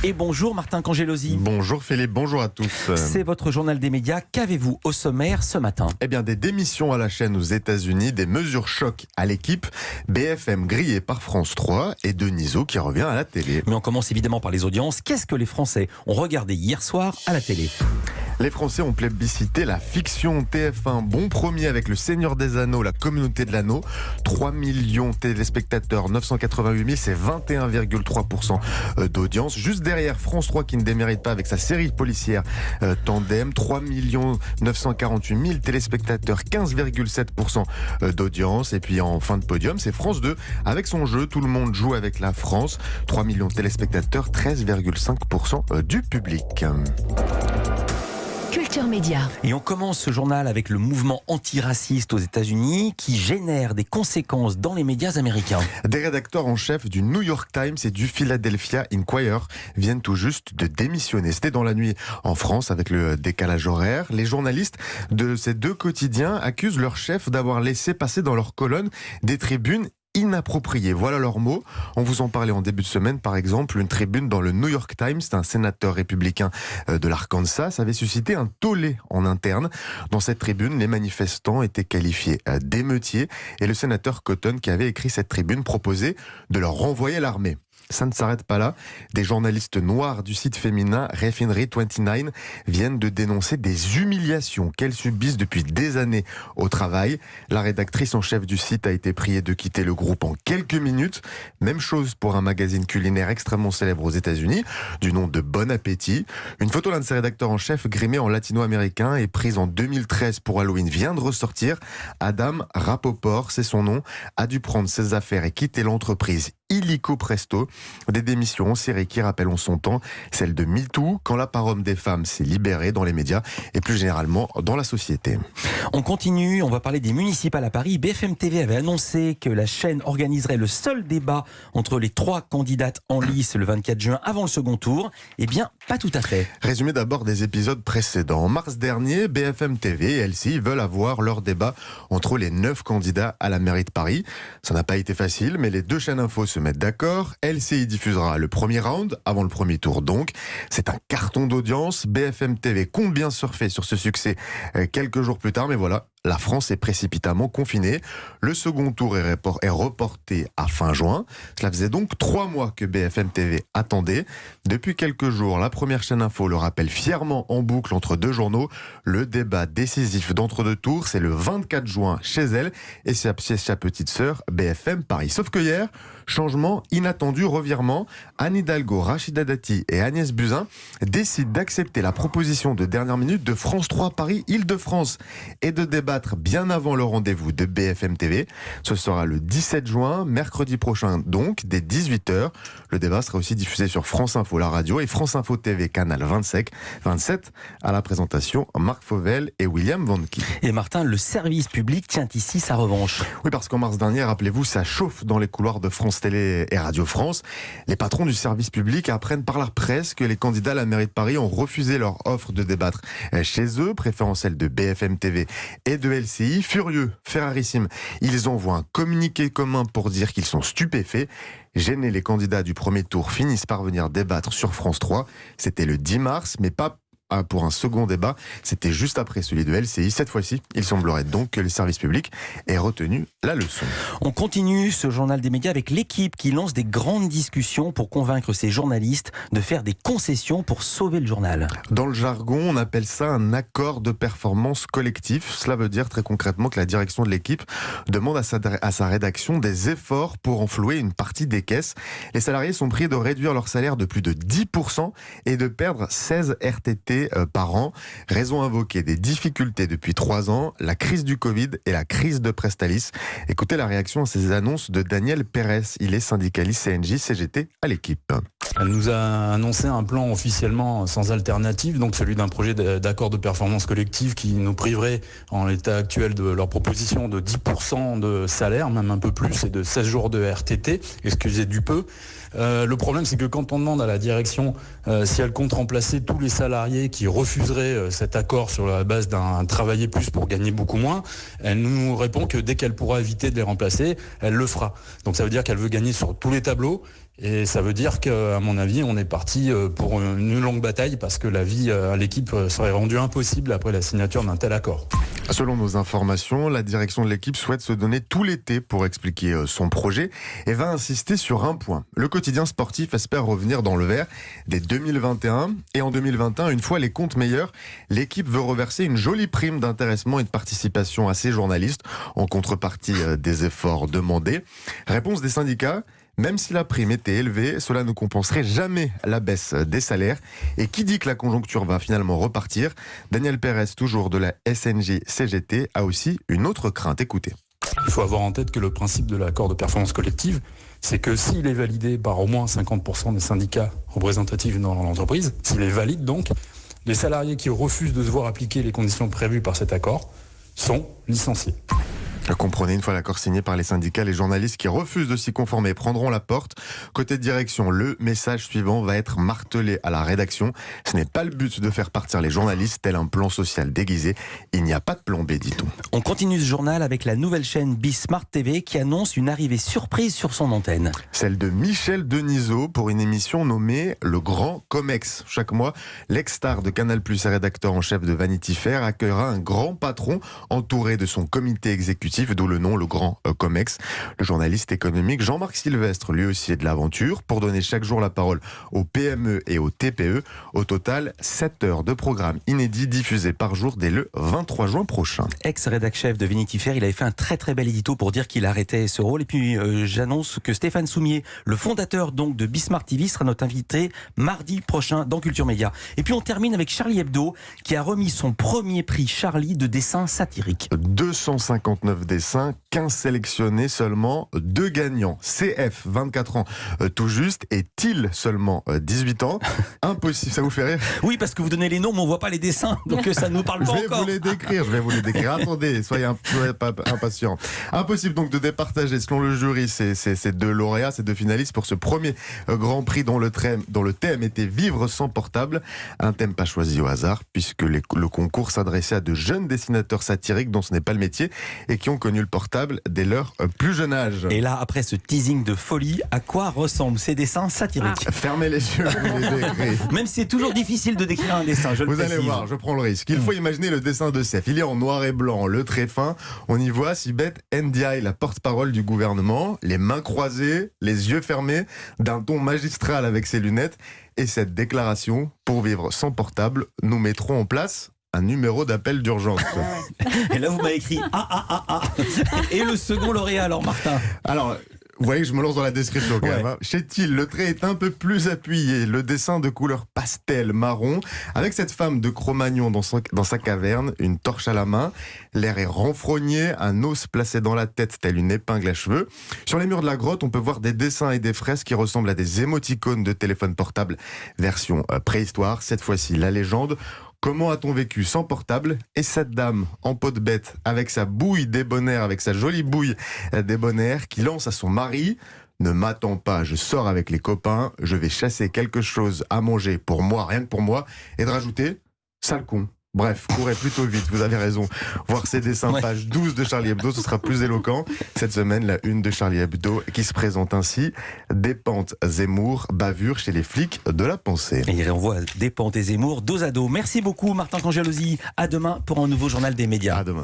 Et bonjour Martin Cangelosi. Bonjour Philippe, bonjour à tous. C'est votre journal des médias. Qu'avez-vous au sommaire ce matin? Eh bien, des démissions à la chaîne aux États-Unis, des mesures choc à l'équipe, BFM grillé par France 3 et Denisot qui revient à la télé. Mais on commence évidemment par les audiences. Qu'est-ce que les Français ont regardé hier soir à la télé? Les Français ont plébiscité la fiction TF1, bon premier avec Le Seigneur des Anneaux, La Communauté de l'Anneau. 3 millions de téléspectateurs, 988 000, c'est 21,3% d'audience. Juste derrière France 3 qui ne démérite pas avec sa série policière Tandem, 3 948 000 téléspectateurs, 15,7% d'audience. Et puis en fin de podium, c'est France 2 avec son jeu Tout le monde joue avec la France. 3 millions de téléspectateurs, 13,5% du public. Culture Média. Et on commence ce journal avec le mouvement antiraciste aux États-Unis qui génère des conséquences dans les médias américains. Des rédacteurs en chef du New York Times et du Philadelphia Inquirer viennent tout juste de démissionner. C'était dans la nuit en France avec le décalage horaire. Les journalistes de ces deux quotidiens accusent leur chef d'avoir laissé passer dans leurs colonnes des tribunes inapproprié. Voilà leurs mots. On vous en parlait en début de semaine, par exemple, une tribune dans le New York Times d'un sénateur républicain de l'Arkansas avait suscité un tollé en interne. Dans cette tribune, les manifestants étaient qualifiés d'émeutiers et le sénateur Cotton, qui avait écrit cette tribune, proposait de leur renvoyer à l'armée. Ça ne s'arrête pas là. Des journalistes noirs du site féminin Refinery 29 viennent de dénoncer des humiliations qu'elles subissent depuis des années au travail. La rédactrice en chef du site a été priée de quitter le groupe en quelques minutes. Même chose pour un magazine culinaire extrêmement célèbre aux États-Unis, du nom de Bon Appétit. Une photo d'un de ses rédacteurs en chef, grimé en latino-américain et prise en 2013 pour Halloween, vient de ressortir. Adam Rapoport, c'est son nom, a dû prendre ses affaires et quitter l'entreprise illico presto. Des démissions en série qui rappellent en son temps celle de MeToo, quand la parole des femmes s'est libérée dans les médias et plus généralement dans la société. On continue, on va parler des municipales à Paris. BFM TV avait annoncé que la chaîne organiserait le seul débat entre les trois candidates en lice le 24 juin avant le second tour. Eh bien, pas tout à fait. Résumé d'abord des épisodes précédents. En mars dernier, BFM TV et LCI veulent avoir leur débat entre les 9 candidats à la mairie de Paris. Ça n'a pas été facile, mais les deux chaînes info se mettent d'accord. LCI diffusera le premier round, avant le premier tour donc. C'est un carton d'audience. BFM TV compte bien surfer sur ce succès quelques jours plus tard, mais voilà, la France est précipitamment confinée. Le second tour est reporté à fin juin. Cela faisait donc 3 mois que BFM TV attendait. Depuis quelques jours, la première chaîne info le rappelle fièrement en boucle entre deux journaux. Le débat décisif d'entre-deux tours, c'est le 24 juin chez elle et sa petite sœur BFM Paris. Sauf que hier, changement inattendu, revirement. Anne Hidalgo, Rachida Dati et Agnès Buzyn décident d'accepter la proposition de dernière minute de France 3 Paris Île-de-France et de débattre bien avant le rendez-vous de BFM TV. Ce sera le 17 juin, mercredi prochain donc, dès 18h. Le débat sera aussi diffusé sur France Info, la radio, et France Info TV, canal 27, à la présentation Marc Fauvel et William Vanki. Et Martin, le service public tient ici sa revanche. Oui, parce qu'en mars dernier, rappelez-vous, ça chauffe dans les couloirs de France Télé et Radio France. Les patrons du service public apprennent par la presse que les candidats à la mairie de Paris ont refusé leur offre de débattre chez eux, préférant celle de BFM TV et de LCI. Furieux, ferrarissime, ils envoient un communiqué commun pour dire qu'ils sont stupéfaits. Gênés, les candidats du premier tour finissent par venir débattre sur France 3. C'était le 10 mars, mais pas pour un second débat. C'était juste après celui de LCI. Cette fois-ci, il semblerait donc que les services publics aient retenu la leçon. On continue ce journal des médias avec l'équipe qui lance des grandes discussions pour convaincre ses journalistes de faire des concessions pour sauver le journal. Dans le jargon, on appelle ça un accord de performance collectif. Cela veut dire très concrètement que la direction de l'équipe demande à sa rédaction des efforts pour enflouer une partie des caisses. Les salariés sont priés de réduire leur salaire de plus de 10% et de perdre 16 RTT par an. Raison invoquée des difficultés depuis 3 ans, la crise du Covid et la crise de Prestalis. Écoutez la réaction à ces annonces de Daniel Pérez. Il est syndicaliste CNJ CGT à l'équipe. Elle nous a annoncé un plan officiellement sans alternative, donc celui d'un projet d'accord de performance collective qui nous priverait, en l'état actuel de leur proposition, de 10% de salaire, même un peu plus, et de 16 jours de RTT, excusez du peu. Le problème, c'est que quand on demande à la direction si elle compte remplacer tous les salariés qui refuseraient cet accord sur la base d'un travailler plus pour gagner beaucoup moins, elle nous répond que dès qu'elle pourra éviter de les remplacer, elle le fera. Donc ça veut dire qu'elle veut gagner sur tous les tableaux Et ça veut dire qu'à mon avis, on est parti pour une longue bataille parce que la vie à l'équipe serait rendue impossible après la signature d'un tel accord. Selon nos informations, la direction de l'équipe souhaite se donner tout l'été pour expliquer son projet et va insister sur un point. Le quotidien sportif espère revenir dans le vert dès 2021. Et en 2021, une fois les comptes meilleurs, l'équipe veut reverser une jolie prime d'intéressement et de participation à ses journalistes en contrepartie des efforts demandés. Réponse des syndicats: même si la prime était élevée, cela ne compenserait jamais la baisse des salaires. Et qui dit que la conjoncture va finalement repartir? Daniel Pérez, toujours de la SNJ-CGT, a aussi une autre crainte. Écoutez. Il faut avoir en tête que le principe de l'accord de performance collective, c'est que s'il est validé par au moins 50% des syndicats représentatifs dans l'entreprise, s'il est valide donc, les salariés qui refusent de se voir appliquer les conditions prévues par cet accord sont licenciés. Comprenez, une fois l'accord signé par les syndicats, les journalistes qui refusent de s'y conformer prendront la porte. Côté direction, le message suivant va être martelé à la rédaction. Ce n'est pas le but de faire partir les journalistes tel un plan social déguisé. Il n'y a pas de plan B, dit-on. On continue ce journal avec la nouvelle chaîne Bismart TV qui annonce une arrivée surprise sur son antenne. Celle de Michel Denisot pour une émission nommée Le Grand Comex. Chaque mois, l'ex-star de Canal+ et rédacteur en chef de Vanity Fair accueillera un grand patron entouré de son comité exécutif, d'où le nom Le Grand Comex. Le journaliste économique Jean-Marc Sylvestre, lui aussi, est de l'aventure pour donner chaque jour la parole aux PME et aux TPE. Au total, 7 heures de programme inédit diffusés par jour dès le 23 juin prochain. Ex-rédac-chef de Vanity Fair, il avait fait un très très bel édito pour dire qu'il arrêtait ce rôle. Et puis j'annonce que Stéphane Soumier, le fondateur donc de Bismart TV, sera notre invité mardi prochain dans Culture Média. Et puis on termine avec Charlie Hebdo qui a remis son premier prix Charlie de dessin satirique. 259 dessins, 15 sélectionnés, seulement 2 gagnants. CF, 24 ans tout juste, et Till, seulement 18 ans. Impossible, ça vous fait rire? Oui, parce que vous donnez les noms, mais on voit pas les dessins, donc ça ne nous parle pas Je vais encore. vous les décrire. Attendez, soyez pas impatients. Impossible donc de départager, selon le jury, ces 2 lauréats, ces 2 finalistes pour ce premier Grand Prix dont le thème était vivre sans portable. Un thème pas choisi au hasard, puisque le concours s'adressait à de jeunes dessinateurs satiriques dont ce n'est pas le métier et qui ont connu le portable dès leur plus jeune âge. Et là, après ce teasing de folie, à quoi ressemblent ces dessins satiriques? Fermez les yeux, vous les décrivez. Même si c'est toujours difficile de décrire un dessin, je le Vous précise. allez voir, je prends le risque. Il faut imaginer le dessin de Sef. Il est en noir et blanc, le trait fin. On y voit Sibeth Ndiaye, la porte-parole du gouvernement, les mains croisées, les yeux fermés, d'un ton magistral avec ses lunettes. Et cette déclaration: pour vivre sans portable, nous mettrons en place un numéro d'appel d'urgence. Et là, vous m'avez écrit ah. Et le second lauréat, alors Martin? Alors, vous voyez, je me lance dans la description quand même. Chez Till, le trait est un peu plus appuyé. Le dessin de couleur pastel marron, avec cette femme de Cro-Magnon dans sa caverne, une torche à la main. L'air est renfrogné, un os placé dans la tête telle une épingle à cheveux. Sur les murs de la grotte, on peut voir des dessins et des fresques qui ressemblent à des émoticônes de téléphone portable, version préhistoire. Cette fois-ci, la légende. Comment a-t-on vécu sans portable? Et cette dame en peau de bête, avec sa bouille débonnaire, avec sa jolie bouille débonnaire, qui lance à son mari: ne m'attends pas, je sors avec les copains, je vais chasser quelque chose à manger pour moi, rien que pour moi, et de rajouter: sale con. Bref, courez plutôt vite, vous avez raison. Voir ces dessins, page 12 de Charlie Hebdo, ce sera plus éloquent. Cette semaine, la une de Charlie Hebdo qui se présente ainsi: Despentes Zemmour, bavure chez les flics de la pensée. Et il renvoie Despentes et Zemmour dos à dos. Merci beaucoup Martin Cangelosi. À demain pour un nouveau journal des médias. À demain.